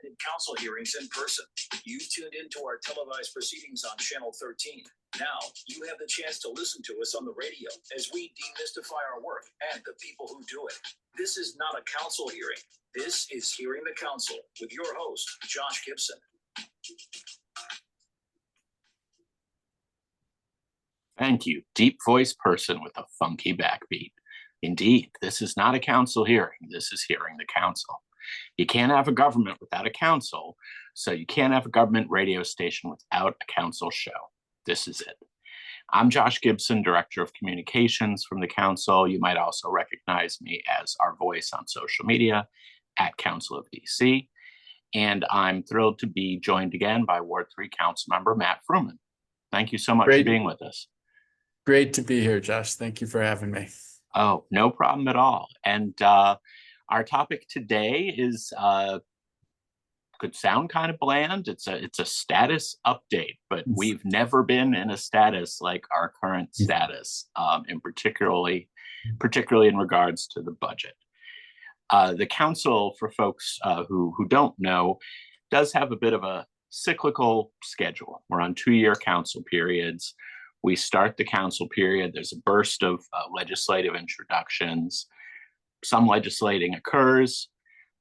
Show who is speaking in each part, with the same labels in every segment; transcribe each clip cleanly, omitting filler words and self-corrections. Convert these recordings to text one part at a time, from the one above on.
Speaker 1: attended council hearings in person. You tuned into our televised proceedings on Channel 13. Now you have the chance to listen to us on the radio as we demystify our work and the people who do it. This is not a council hearing. This is Hearing the Council with your host, Josh Gibson.
Speaker 2: Thank you, deep voice person with a funky backbeat. Indeed, this is not a council hearing. This is Hearing the Council. You can't have a government without a council, so you can't have a government radio station without a council show. This is it. I'm Josh Gibson, Director of Communications from the Council. You might also recognize me as our voice on social media at Council of DC. And I'm thrilled to be joined again by Ward 3 Councilmember Matt Frumin. Thank you so much for being with us.
Speaker 3: Great to be here, Josh. Thank you for having me.
Speaker 2: Oh, no problem at all. And our topic today is could sound kind of bland. It's a status update, but we've never been in a status like our current status, and particularly in regards to the budget. The council, for folks who don't know, does have a bit of a cyclical schedule. We're on 2-year council periods. We start the council period. There's a burst of legislative introductions. Some legislating occurs.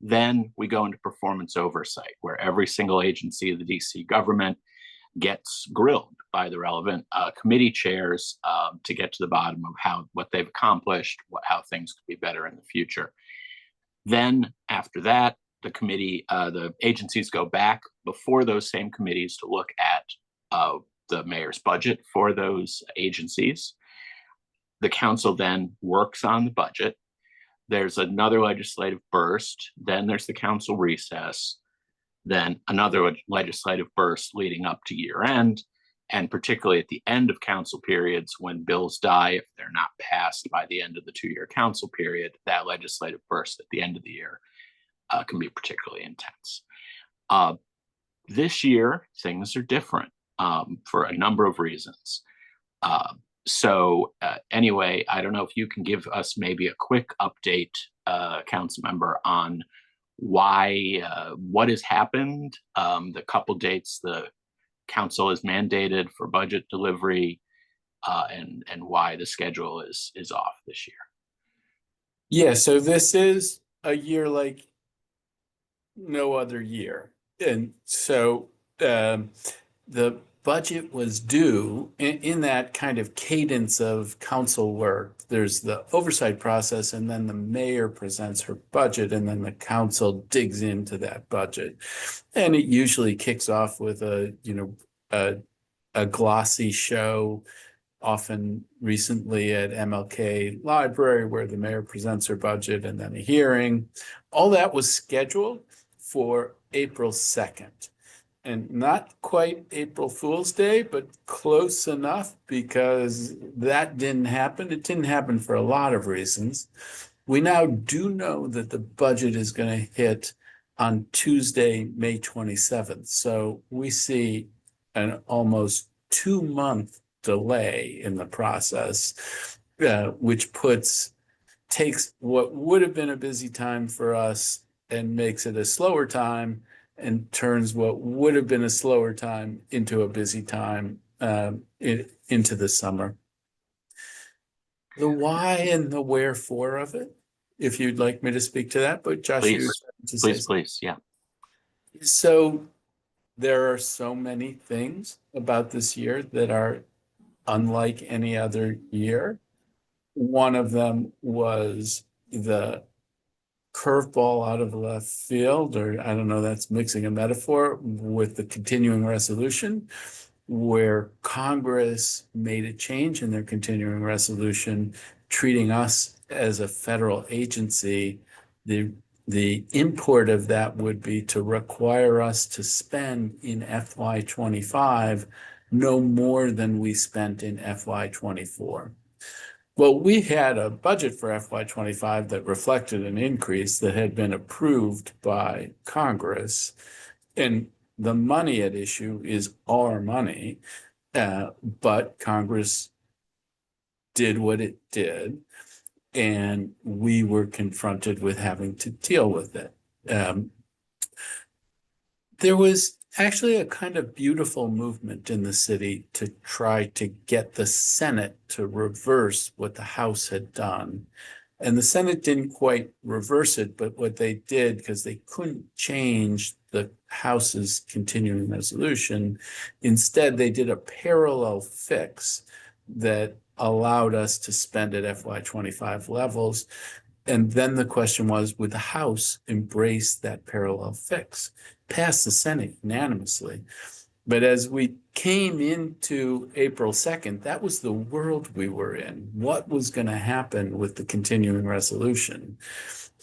Speaker 2: Then we go into performance oversight, where every single agency of the DC government gets grilled by the relevant committee chairs to get to the bottom of what they've accomplished, how things could be better in the future. Then after that, the agencies go back before those same committees to look at the mayor's budget for those agencies. The council then works on the budget. There's another legislative burst. Then there's the council recess. Then another legislative burst leading up to year end. And particularly at the end of council periods, when bills die, if they're not passed by the end of the 2-year council period, that legislative burst at the end of the year can be particularly intense. This year, things are different for a number of reasons. Anyway, I don't know if you can give us maybe a quick update, council member, on what has happened, the couple dates the council is mandated for budget delivery, and why the schedule is off this year.
Speaker 3: Yeah, so this is a year like no other year. And so the budget was due in that kind of cadence of council work. There's the oversight process, and then the mayor presents her budget, and then the council digs into that budget. And it usually kicks off with a glossy show, often recently at MLK Library, where the mayor presents her budget, and then a hearing. All that was scheduled for April 2nd. And not quite April Fool's Day, but close enough, because that didn't happen. It didn't happen for a lot of reasons. We now do know that the budget is going to hit on Tuesday, May 27th. So we see an almost 2-month delay in the process, which takes what would have been a busy time for us and makes it a slower time, and turns what would have been a slower time into a busy time into the summer. The why and the wherefore of it, if you'd like me to speak to that, but Josh,
Speaker 2: please, yeah.
Speaker 3: So there are so many things about this year that are unlike any other year. One of them was the curveball out of left field, or I don't know, that's mixing a metaphor, with the continuing resolution, where Congress made a change in their continuing resolution, treating us as a federal agency. The import of that would be to require us to spend in FY25 no more than we spent in FY24. Well, we had a budget for FY25 that reflected an increase that had been approved by Congress, and the money at issue is our money, but Congress did what it did, and we were confronted with having to deal with it. There was actually a kind of beautiful movement in the city to try to get the Senate to reverse what the House had done. And the Senate didn't quite reverse it, but what they did, because they couldn't change the House's continuing resolution, instead they did a parallel fix that allowed us to spend at FY25 levels. And then the question was, would the House embrace that parallel fix? Passed the Senate unanimously. But as we came into April 2nd, that was the world we were in. What was going to happen with the continuing resolution?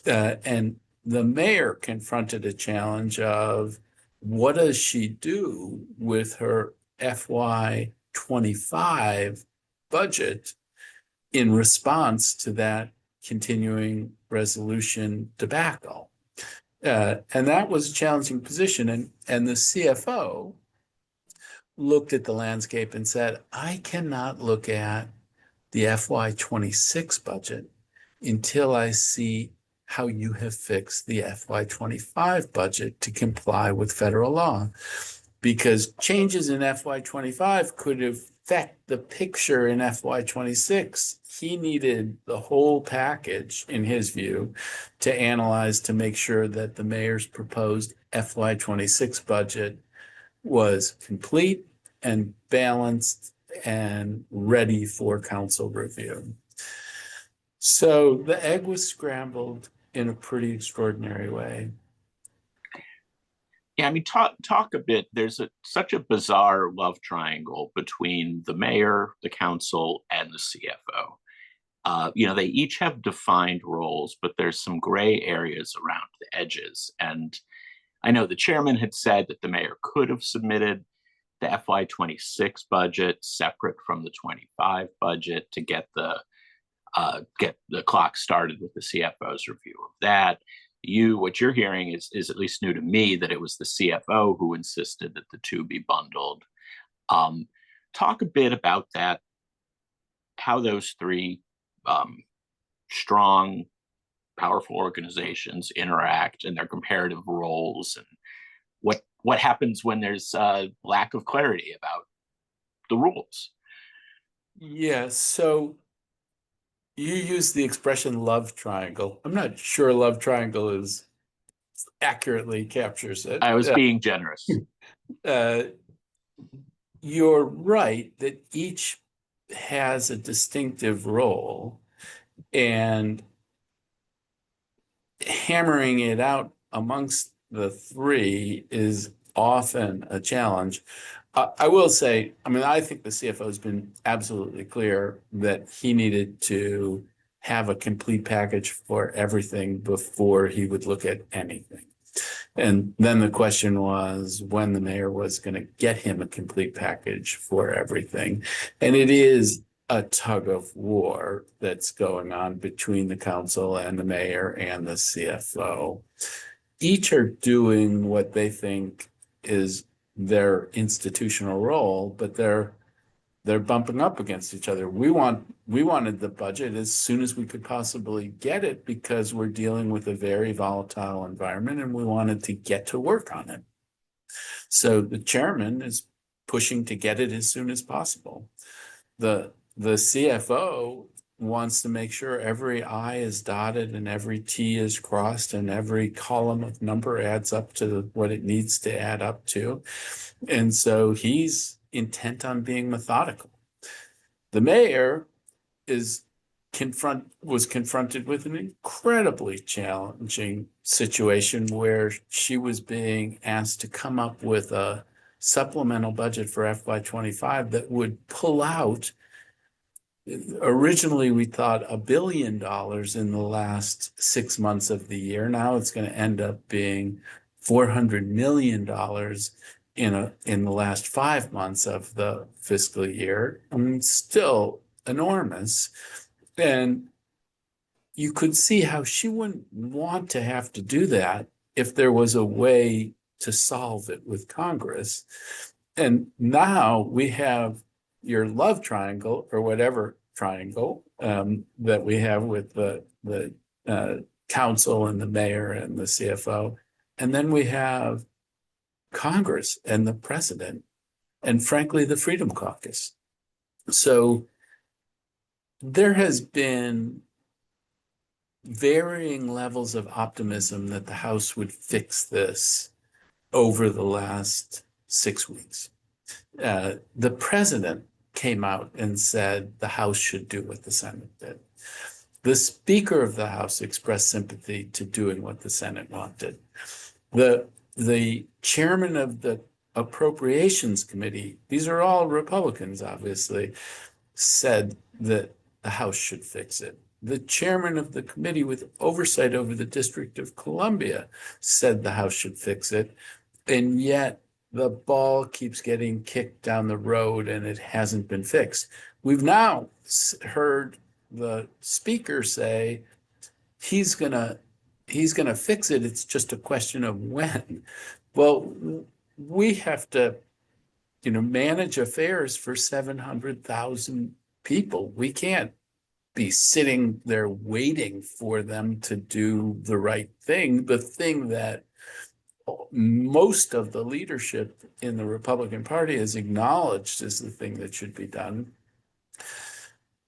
Speaker 3: And the mayor confronted a challenge of what does she do with her FY25 budget in response to that continuing resolution debacle? And that was a challenging position. And the CFO looked at the landscape and said, I cannot look at the FY26 budget until I see how you have fixed the FY25 budget to comply with federal law. Because changes in FY25 could affect the picture in FY26. He needed the whole package, in his view, to analyze to make sure that the mayor's proposed FY26 budget was complete and balanced and ready for council review. So the egg was scrambled in a pretty extraordinary way.
Speaker 2: Yeah, I mean, talk a bit. There's such a bizarre love triangle between the mayor, the council, and the CFO. They each have defined roles, but there's some gray areas around the edges. And I know the chairman had said that the mayor could have submitted the FY26 budget separate from the 25 budget to get the clock started with the CFO's review of that. What you're hearing is at least new to me, that it was the CFO who insisted that the two be bundled. Talk a bit about that, how those three strong, powerful organizations interact and their comparative roles, and what happens when there's a lack of clarity about the rules.
Speaker 3: Yeah, so you use the expression love triangle. I'm not sure love triangle is accurately captures it.
Speaker 2: I was being generous.
Speaker 3: You're right that each has a distinctive role, and hammering it out amongst the three is often a challenge. I will say, I mean, I think the CFO has been absolutely clear that he needed to have a complete package for everything before he would look at anything. And then the question was when the mayor was going to get him a complete package for everything. And it is a tug of war that's going on between the council and the mayor and the CFO. Each are doing what they think is their institutional role, but they're bumping up against each other. We wanted the budget as soon as we could possibly get it because we're dealing with a very volatile environment and we wanted to get to work on it. So the chairman is pushing to get it as soon as possible. The CFO wants to make sure every I is dotted and every T is crossed and every column of number adds up to what it needs to add up to. And so he's intent on being methodical. The mayor was confronted with an incredibly challenging situation where she was being asked to come up with a supplemental budget for FY25 that would pull out. Originally, we thought $1 billion in the last 6 months of the year. Now it's going to end up being $400 million in the last 5 months of the fiscal year. I mean, still enormous. And you could see how she wouldn't want to have to do that if there was a way to solve it with Congress. And now we have your love triangle or whatever triangle that we have with the council and the mayor and the CFO. And then we have Congress and the president, and frankly, the Freedom Caucus. So there has been varying levels of optimism that the House would fix this over the last 6 weeks. The president came out and said the House should do what the Senate did. The Speaker of the House expressed sympathy to doing what the Senate wanted. The chairman of the Appropriations Committee, these are all Republicans, obviously, said that the House should fix it. The chairman of the committee with oversight over the District of Columbia said the House should fix it. And yet the ball keeps getting kicked down the road and it hasn't been fixed. We've now heard the speaker say he's gonna fix it. It's just a question of when. Well, we have to, manage affairs for 700,000 people. We can't be sitting there waiting for them to do the right thing, the thing that most of the leadership in the Republican Party has acknowledged is the thing that should be done.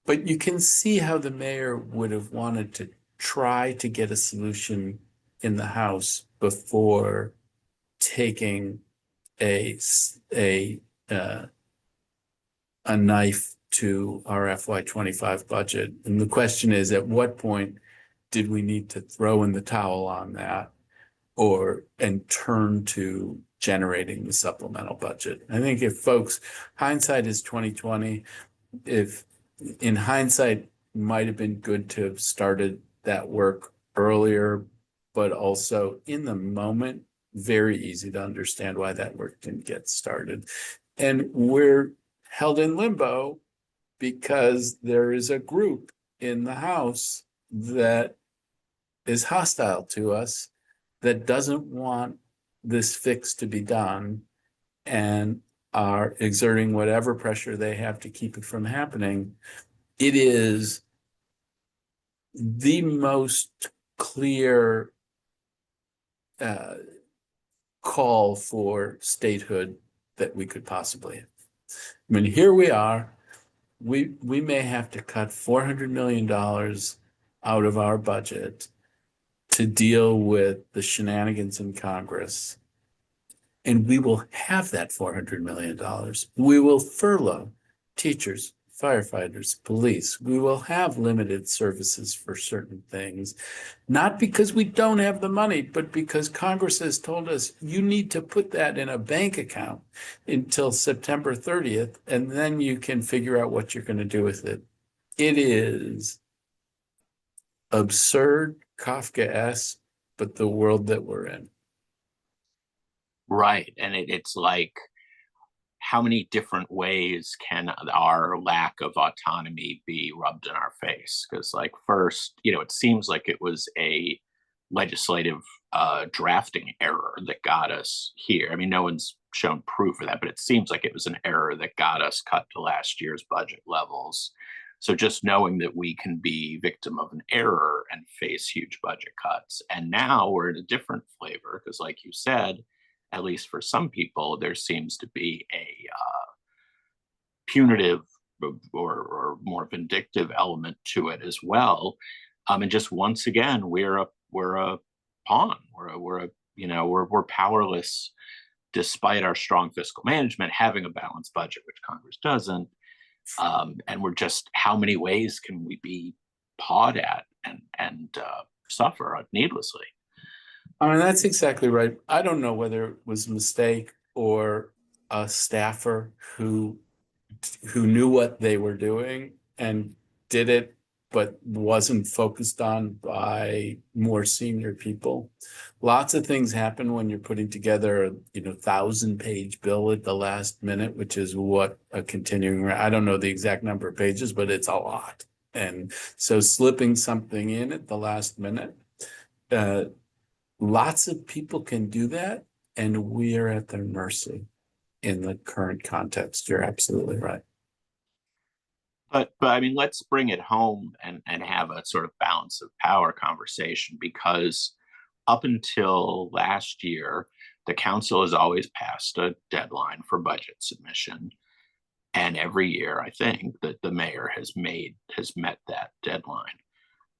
Speaker 3: But you can see how the mayor would have wanted to try to get a solution in the House before taking a knife to our FY25 budget. And the question is, at what point did we need to throw in the towel on that and turn to generating the supplemental budget? I think if folks, hindsight is 2020. If in hindsight, might have been good to have started that work earlier, but also in the moment, very easy to understand why that work didn't get started. And we're held in limbo because there is a group in the House that is hostile to us, that doesn't want this fix to be done, and are exerting whatever pressure they have to keep it from happening. It is the most clear call for statehood that we could possibly have. I mean, here we are. We may have to cut $400 million out of our budget to deal with the shenanigans in Congress. And we will have that $400 million. We will furlough teachers, firefighters, police. We will have limited services for certain things, not because we don't have the money, but because Congress has told us you need to put that in a bank account until September 30th, and then you can figure out what you're going to do with it. It is absurd, Kafkaesque, but the world that we're in.
Speaker 2: Right. And it's like, how many different ways can our lack of autonomy be rubbed in our face? Because, like, first, it seems like it was a legislative drafting error that got us here. I mean, no one's shown proof of that, but it seems like it was an error that got us cut to last year's budget levels. So just knowing that we can be victim of an error and face huge budget cuts. And now we're in a different flavor because, like you said, at least for some people, there seems to be a punitive or more vindictive element to it as well. And just once again, we're a pawn. We're powerless, despite our strong fiscal management, having a balanced budget, which Congress doesn't. And we're just, how many ways can we be pawed at and suffer needlessly?
Speaker 3: I mean, that's exactly right. I don't know whether it was a mistake or a staffer who knew what they were doing and did it, but wasn't focused on by more senior people. Lots of things happen when you're putting together a 1,000-page bill at the last minute, which is what a continuing, I don't know the exact number of pages, but it's a lot. And so slipping something in at the last minute, lots of people can do that, and we are at their mercy in the current context. You're absolutely right.
Speaker 2: But I mean, let's bring it home and have a sort of balance of power conversation, because up until last year, the council has always passed a deadline for budget submission. And every year, I think that the mayor has met that deadline.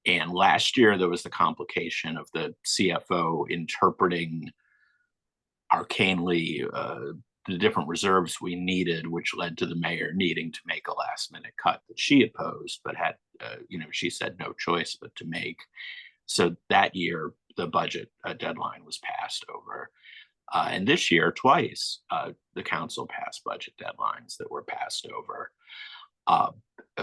Speaker 2: And last year, there was the complication of the CFO interpreting arcanely the different reserves we needed, which led to the mayor needing to make a last minute cut that she opposed, but had, she said no choice but to make. So that year, the budget deadline was passed over. And this year, twice, the council passed budget deadlines that were passed over,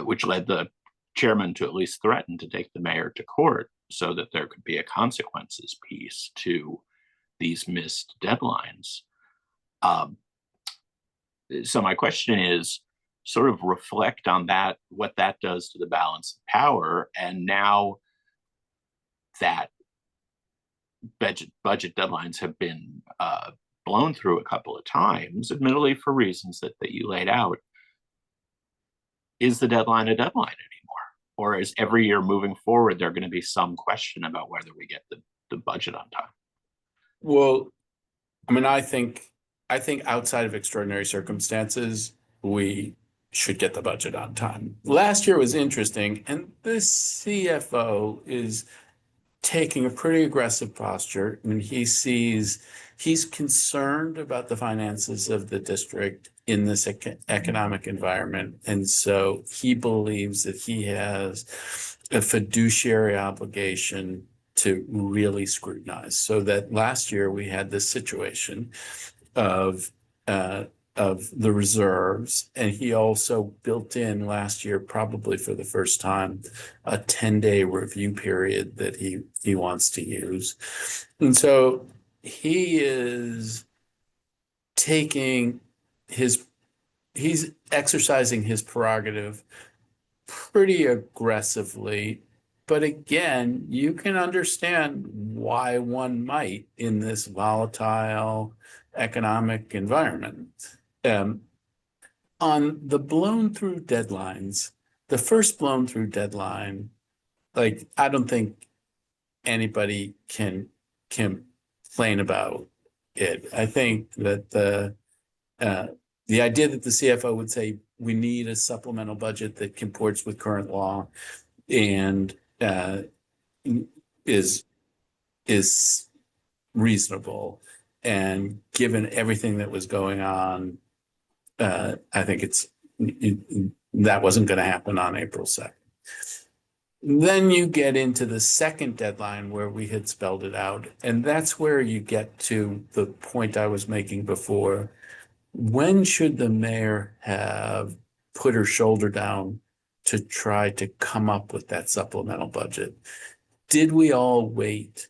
Speaker 2: which led the chairman to at least threaten to take the mayor to court so that there could be a consequences piece to these missed deadlines. So my question is, sort of reflect on that, what that does to the balance of power. And now that budget deadlines have been blown through a couple of times, admittedly for reasons that you laid out, is the deadline a deadline anymore? Or is every year moving forward, there going to be some question about whether we get the budget on time?
Speaker 3: Well, I mean, I think outside of extraordinary circumstances, we should get the budget on time. Last year was interesting, and the CFO is taking a pretty aggressive posture. I mean, he's concerned about the finances of the district in this economic environment. And so he believes that he has a fiduciary obligation to really scrutinize. So that last year we had this situation of the reserves, and he also built in last year, probably for the first time, a 10-day review period that he wants to use. And so he is he's exercising his prerogative pretty aggressively. But again, you can understand why one might in this volatile economic environment. On the blown through deadlines, the first blown through deadline, like, I don't think anybody can complain about it. I think that the idea that the CFO would say we need a supplemental budget that comports with current law and is reasonable. And given everything that was going on, I think that wasn't going to happen on April 2nd. Then you get into the second deadline where we had spelled it out. And that's where you get to the point I was making before. When should the mayor have put her shoulder down to try to come up with that supplemental budget? Did we all wait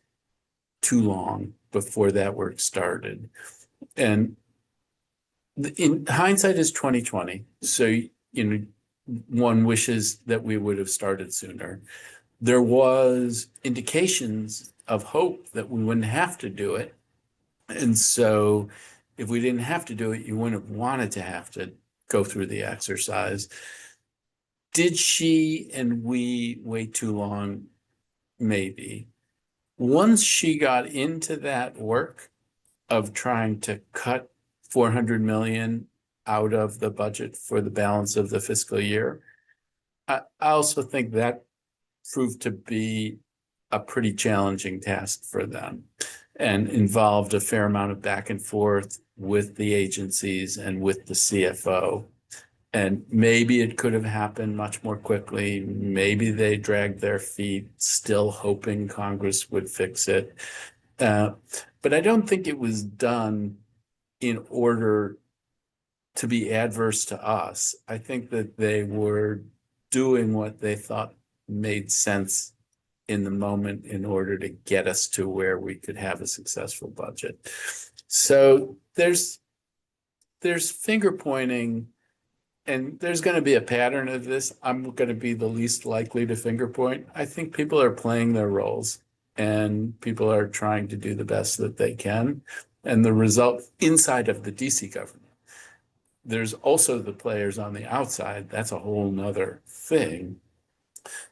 Speaker 3: too long before that work started? And in hindsight is 2020. So, one wishes that we would have started sooner. There was indications of hope that we wouldn't have to do it. And so if we didn't have to do it, you wouldn't have wanted to have to go through the exercise. Did she and we wait too long? Maybe. Once she got into that work of trying to cut $400 million out of the budget for the balance of the fiscal year, I also think that proved to be a pretty challenging task for them and involved a fair amount of back and forth with the agencies and with the CFO. And maybe it could have happened much more quickly. Maybe they dragged their feet, still hoping Congress would fix it. But I don't think it was done in order to be adverse to us. I think that they were doing what they thought made sense in the moment in order to get us to where we could have a successful budget. So there's finger pointing, and there's going to be a pattern of this. I'm going to be the least likely to finger point. I think people are playing their roles and people are trying to do the best that they can. And the result inside of the DC government, there's also the players on the outside. That's a whole nother thing.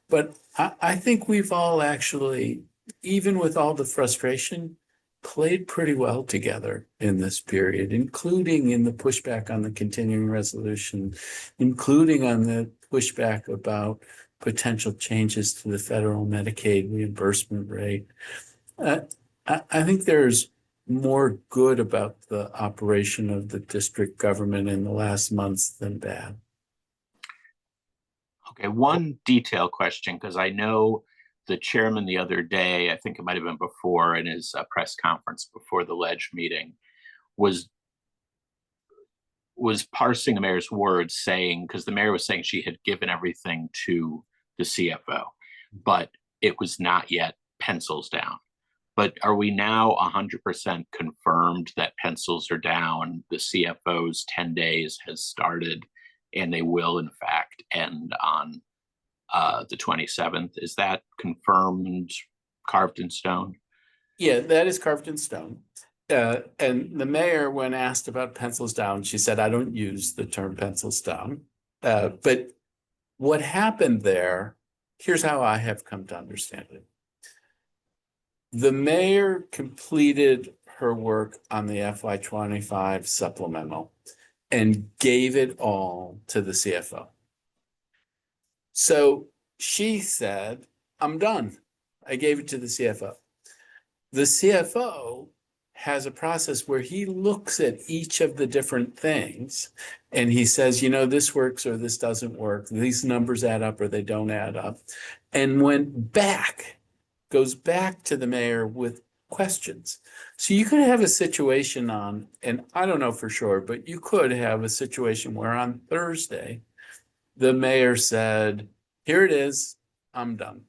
Speaker 3: But I think we've all actually, even with all the frustration, played pretty well together in this period, including in the pushback on the continuing resolution, including on the pushback about potential changes to the federal Medicaid reimbursement rate. I think there's more good about the operation of the district government in the last months than bad.
Speaker 2: Okay, one detail question, because I know the chairman the other day, I think it might have been before in his press conference before the ledge meeting, was parsing the mayor's words, saying, because the mayor was saying she had given everything to the CFO, but it was not yet pencils down. But are we now 100% confirmed that pencils are down? The CFO's 10 days has started, and they will, in fact, end on the 27th. Is that confirmed, carved in stone?
Speaker 3: Yeah, that is carved in stone. And the mayor, when asked about pencils down, she said, I don't use the term pencils down. But what happened there, here's how I have come to understand it. The mayor completed her work on the FY25 supplemental and gave it all to the CFO. So she said, I'm done. I gave it to the CFO. The CFO has a process where he looks at each of the different things and he says, you know, this works or this doesn't work. These numbers add up or they don't add up. And goes back to the mayor with questions. So you could have a situation and I don't know for sure, but you could have a situation where on Thursday, the mayor said, here it is, I'm done.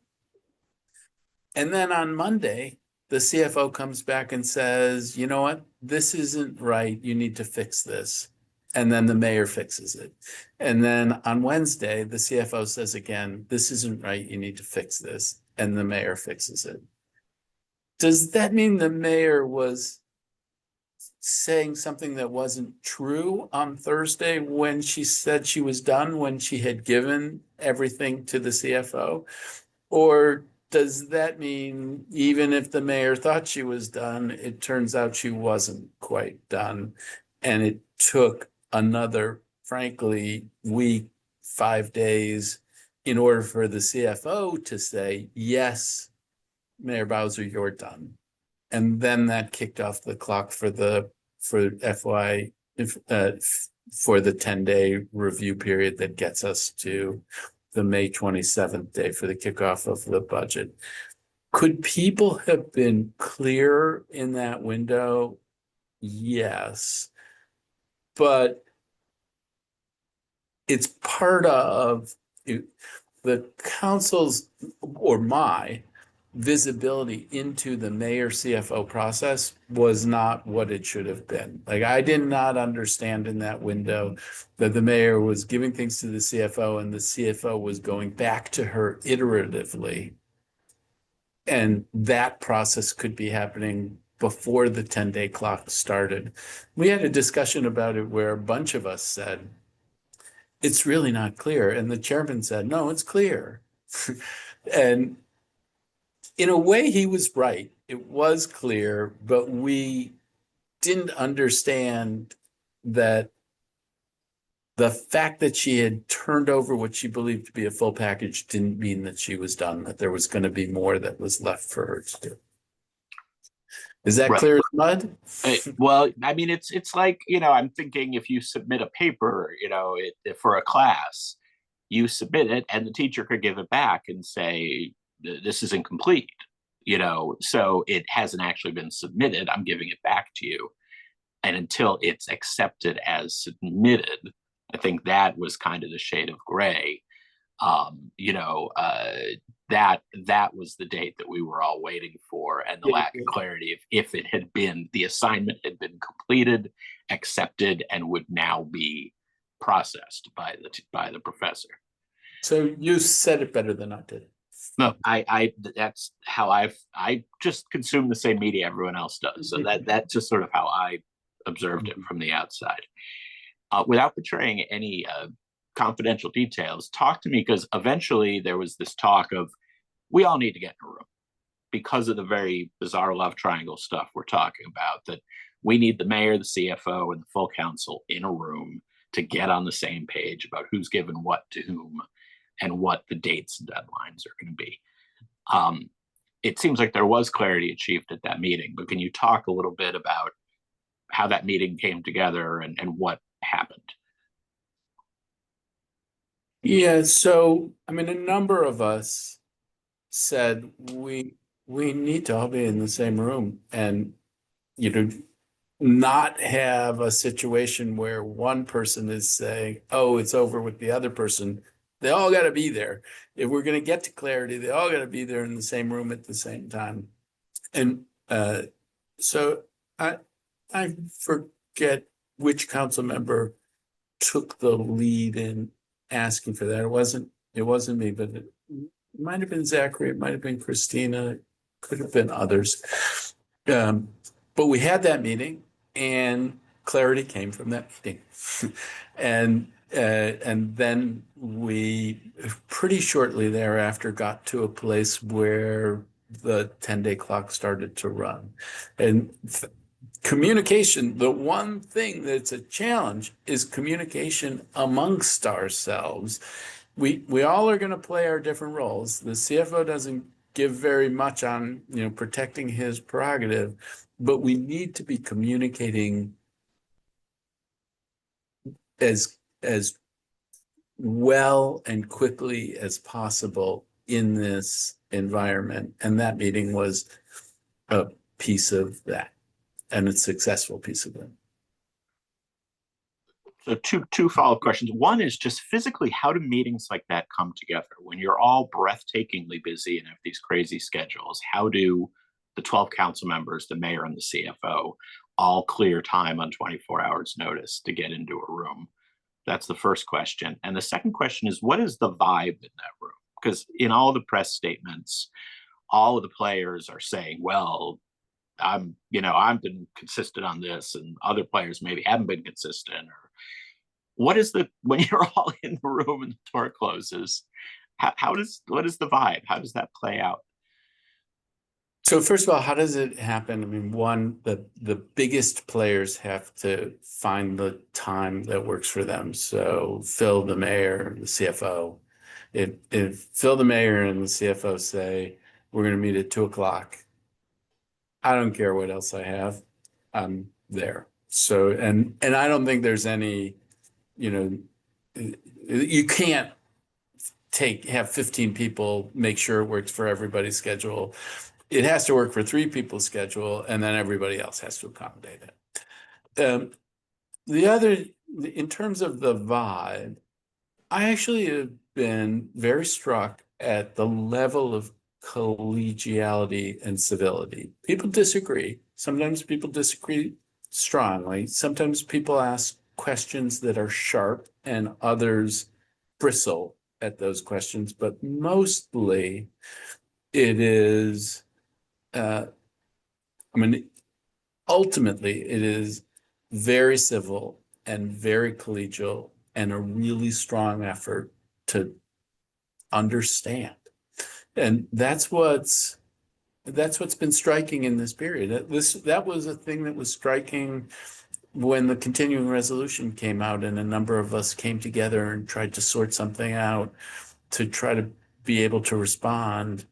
Speaker 3: And then on Monday, the CFO comes back and says, you know what, this isn't right, you need to fix this. And then the mayor fixes it. And then on Wednesday, the CFO says again, this isn't right, you need to fix this. And the mayor fixes it. Does that mean the mayor was saying something that wasn't true on Thursday when she said she was done, when she had given everything to the CFO? Or does that mean even if the mayor thought she was done, it turns out she wasn't quite done, and it took another, frankly, week, 5 days in order for the CFO to say, yes, Mayor Bowser, you're done. And then that kicked off the clock for the 10-day review period that gets us to the May 27th day for the kickoff of the budget. Could people have been clearer in that window? Yes. But it's part of the council's or my visibility into the mayor CFO process was not what it should have been. Like, I did not understand in that window that the mayor was giving things to the CFO and the CFO was going back to her iteratively. And that process could be happening before the 10-day clock started. We had a discussion about it where a bunch of us said, it's really not clear. And the chairman said, no, it's clear. And in a way, he was right. It was clear, but we didn't understand that the fact that she had turned over what she believed to be a full package didn't mean that she was done, that there was going to be more that was left for her to do. Is that clear as mud?
Speaker 2: Well, I mean, it's like, I'm thinking if you submit a paper, for a class, you submit it and the teacher could give it back and say, this is incomplete, so it hasn't actually been submitted. I'm giving it back to you. And until it's accepted as submitted, I think that was kind of the shade of gray. That was the date that we were all waiting for, and the lack of clarity if it had been, the assignment had been completed, accepted, and would now be processed by the professor. So
Speaker 3: you said it better than I did.
Speaker 2: No, that's how I just consume the same media everyone else does. So that's just sort of how I observed it from the outside. Without betraying any confidential details, talk to me, because eventually there was this talk of, we all need to get in a room. because of the very bizarre love triangle stuff we're talking about, that we need the mayor, the CFO, and the full council in a room to get on the same page about who's given what to whom and what the dates and deadlines are going to be. It seems like there was clarity achieved at that meeting, but can you talk a little bit about how that meeting came together and what happened?
Speaker 3: Yeah, so I mean, a number of us said we need to all be in the same room and, you know, not have a situation where one person is saying, oh, it's over with the other person. They all got to be there. If we're going to get to clarity, they all got to be there in the same room at the same time. And so I forget which council member took the lead in asking for that. It wasn't me, but it might have been Zachary, it might have been Christina, could have been others. But we had that meeting and clarity came from that meeting. And then we pretty shortly thereafter got to a place where the 10-day clock started to run. And communication, the one thing that's a challenge is communication amongst ourselves. We all are going to play our different roles. The CFO doesn't give very much on, you know, protecting his prerogative, but we need to be communicating as well and quickly as possible in this environment. And that meeting was a piece of that, and a successful piece of it.
Speaker 2: So two follow-up questions. One is just physically, how do meetings like that come together when you're all breathtakingly busy and have these crazy schedules? How do the 12 council members, the mayor and the CFO, all clear time on 24 hours notice to get into a room? That's the first question. And the second question is, what is the vibe in that room? Because in all the press statements, all of the players are saying, well, I've been consistent on this, and other players maybe haven't been consistent. Or what is when you're all in the room and the door closes, what is the vibe? How does that play out?
Speaker 3: So first of all, how does it happen? I mean, one, the biggest players have to find the time that works for them. So Phil, the mayor, the CFO. If Phil, the mayor, and the CFO say, we're going to meet at 2:00, I don't care what else I have, I'm there. So, and I don't think there's any, you can't have 15 people, make sure it works for everybody's schedule. It has to work for 3 people's schedule, and then everybody else has to accommodate it. The other, in terms of the vibe, I actually have been very struck at the level of collegiality and civility. People disagree. Sometimes people disagree strongly. Sometimes people ask questions that are sharp and others bristle at those questions, but mostly it is, ultimately it is very civil and very collegial and a really strong effort to understand. And that's what's been striking in this period. That was a thing that was striking when the continuing resolution came out, and a number of us came together and tried to sort something out to try to be able to respond.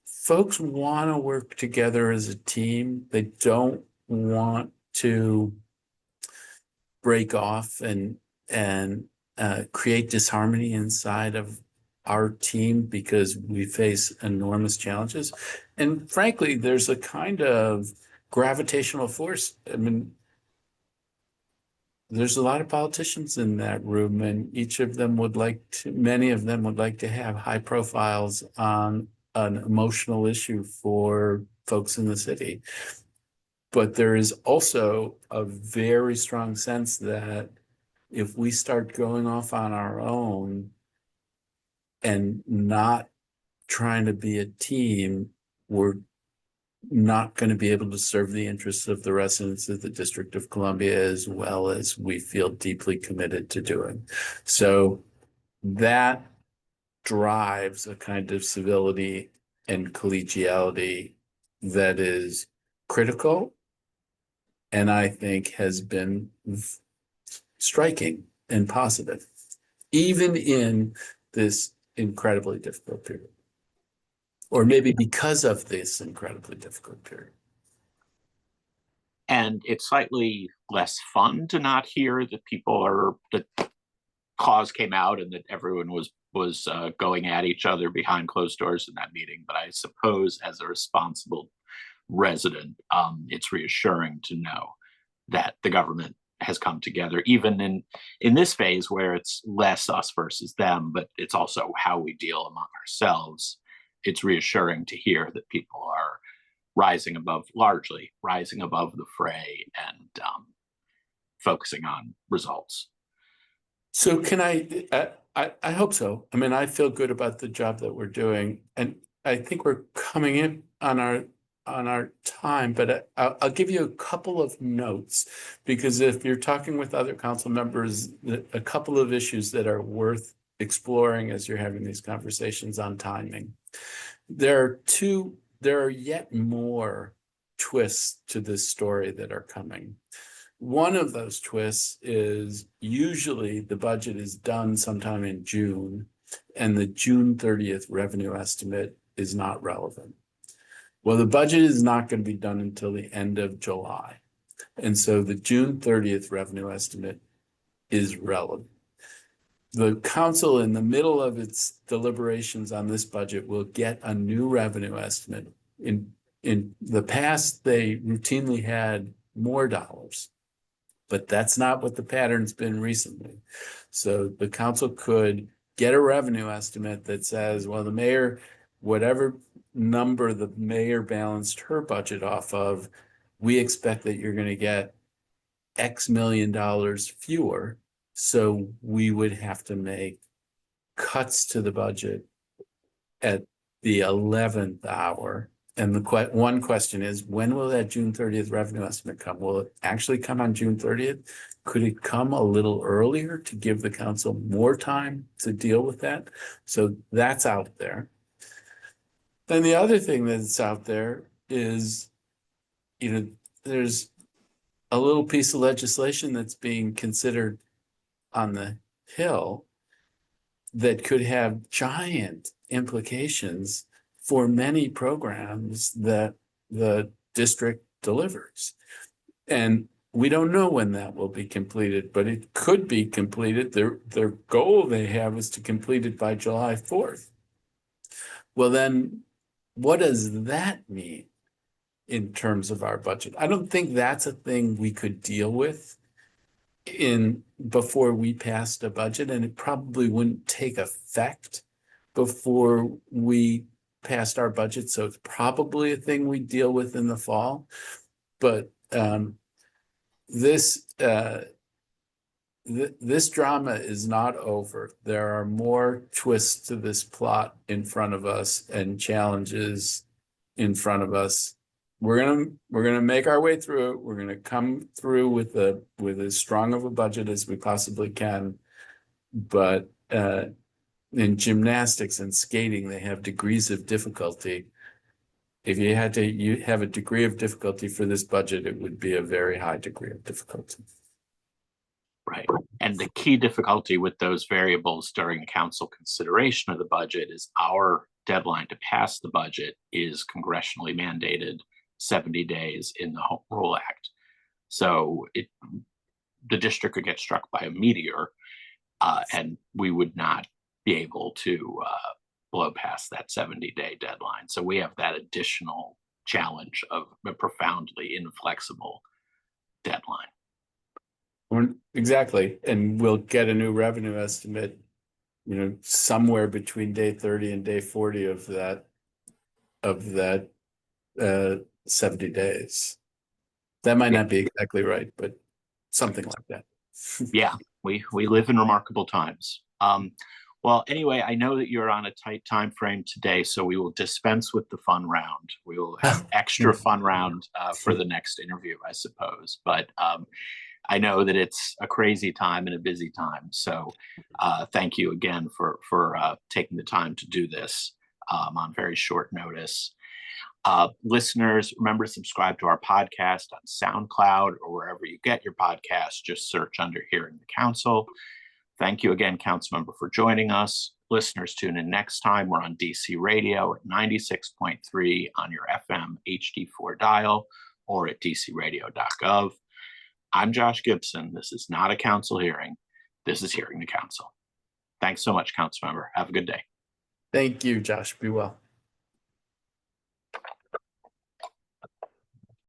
Speaker 3: Folks want to work together as a team. They don't want to break off and create disharmony inside of our team because we face enormous challenges. And frankly, there's a kind of gravitational force. I mean, there's a lot of politicians in that room, and many of them would like to have high profiles on an emotional issue for folks in the city. But there is also a very strong sense that if we start going off on our own and not trying to be a team, we're not going to be able to serve the interests of the residents of the District of Columbia as well as we feel deeply committed to doing. So that drives a kind of civility and collegiality that is critical, and I think has been striking and positive, even in this incredibly difficult period, or maybe because of this incredibly difficult period.
Speaker 2: And it's slightly less fun to not hear that that cause came out and that everyone was going at each other behind closed doors in that meeting. But I suppose as a responsible resident, it's reassuring to know that the government has come together, even in this phase where it's less us versus them, but it's also how we deal among ourselves. It's reassuring to hear that people are largely rising above the fray and focusing on results.
Speaker 3: So can I hope so. I mean, I feel good about the job that we're doing, and I think we're coming in on our time, but I'll give you a couple of notes, because if you're talking with other council members, a couple of issues that are worth exploring as you're having these conversations on timing. There are yet more twists to this story that are coming. One of those twists is usually the budget is done sometime in June, and the June 30th revenue estimate is not relevant. Well, the budget is not going to be done until the end of July. And so the June 30th revenue estimate is relevant. The council, in the middle of its deliberations on this budget, will get a new revenue estimate. In the past, they routinely had more dollars, but that's not what the pattern's been recently. So the council could get a revenue estimate that says, well, the mayor, whatever number the mayor balanced her budget off of, we expect that you're going to get X million dollars fewer. So we would have to make cuts to the budget at the 11th hour. And the one question is, when will that June 30th revenue estimate come? Will it actually come on June 30th? Could it come a little earlier to give the council more time to deal with that? So that's out there. Then the other thing that's out there is, there's a little piece of legislation that's being considered on the Hill that could have giant implications for many programs that the district delivers. And we don't know when that will be completed, but it could be completed. Their goal they have is to complete it by July 4th. Well, then what does that mean in terms of our budget? I don't think that's a thing we could deal with before we passed a budget, and it probably wouldn't take effect before we passed our budget. So it's probably a thing we deal with in the fall. But this drama is not over. There are more twists to this plot in front of us and challenges in front of us. We're gonna make our way through it. We're gonna come through with as strong of a budget as we possibly can. But in gymnastics and skating, they have degrees of difficulty. If you had to have a degree of difficulty for this budget, it would be a very high degree of difficulty.
Speaker 2: Right. And the key difficulty with those variables during council consideration of the budget is our deadline to pass the budget is congressionally mandated 70 days in the Home Rule Act. So the district could get struck by a meteor and we would not be able to blow past that 70-day deadline. So we have that additional challenge of a profoundly inflexible deadline.
Speaker 3: Exactly. And we'll get a new revenue estimate, somewhere between day 30 and day 40 of that 70 days. That might not be exactly right, but something like that.
Speaker 2: Yeah, we live in remarkable times. Well, anyway, I know that you're on a tight time frame today, so we will dispense with the fun round. We will have extra fun round for the next interview, I suppose. But I know that it's a crazy time and a busy time. So thank you again for taking the time to do this. on very short notice. Listeners, remember to subscribe to our podcast on SoundCloud or wherever you get your podcasts. Just search under Hearing the Council. Thank you again, Councilmember, for joining us. Listeners, tune in next time. We're on DC Radio at 96.3 on your FM HD4 dial or at dcradio.gov. I'm Josh Gibson. This is not a council hearing. This is Hearing the Council. Thanks so much, Councilmember. Have a good day.
Speaker 3: Thank you, Josh. Be well.